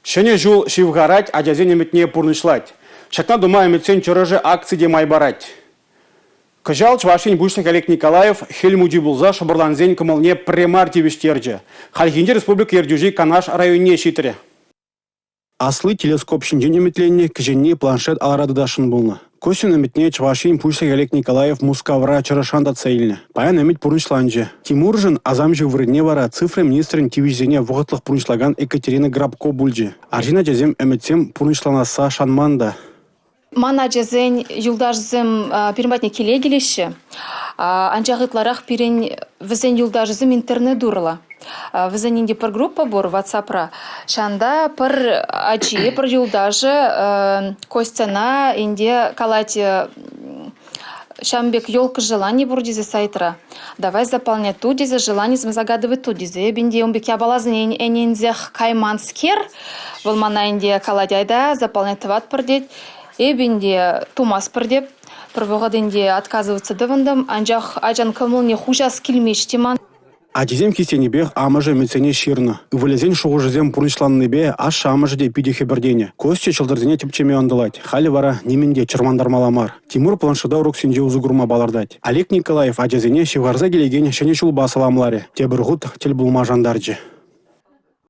Шене жул шивгарать, а джазен еметне пурнышлать. Шатна дума еметсен чороже акции де майбарать. Кыжал чвашин бушник Олег Николаев хельмуди булза шабырланзен кымылне премар тивиштерджі. Хальхинде республика ердюжи канаш районе шитре. Аслы телескоп шинжен еметленне кыженне планшет аларадыдашын булны. Косин еметне чвашин бушник Олег Николаев мускавра чарашанда цейльне. Паян емет пурнышланжы. Тимуржын азамжы вырыдне вара цифры министрин тивизене вғытлық пурнышлаган Екатерина Грабко бульджи. Аржина жазем еметсем пурнышланаса шанманда. Мана жазен юлдажзым пирматне келегелеші. Анжағытларақ пирен візен юлдажзым интернет дурла. Візен инде пір группа бор WhatsApp-ра. Шанда пір ачи, пір юлдажы Костяна инде калати Шамбек елка желаний бурдизе сайтра. Давай заполнять ту дизе желание загадывать ту дизе. Бинде он беки абалазын энензех кайманскер. Волмана инде каладяйда заполнять тват пырдеть. Бинде тумас пырдеп. Пырвоғадынде отказываться дывындым. Анжақ ажан кымылне хужас келмештеман. Адизем кистенебех амыжы мецене ширны. Вылезен шуғыжызем пурнышланныбе аш амыжыде пидехе бірдене. Костя чылдырдене тіпчеме ондылать. Халі вара неменде чырмандармаламар. Тимур планшыда урок сенде узугурма балардать. Олег Николаев адизене шевгарза келеген шене шулба саламларе. Тебір ғуд тел булма жандарджы.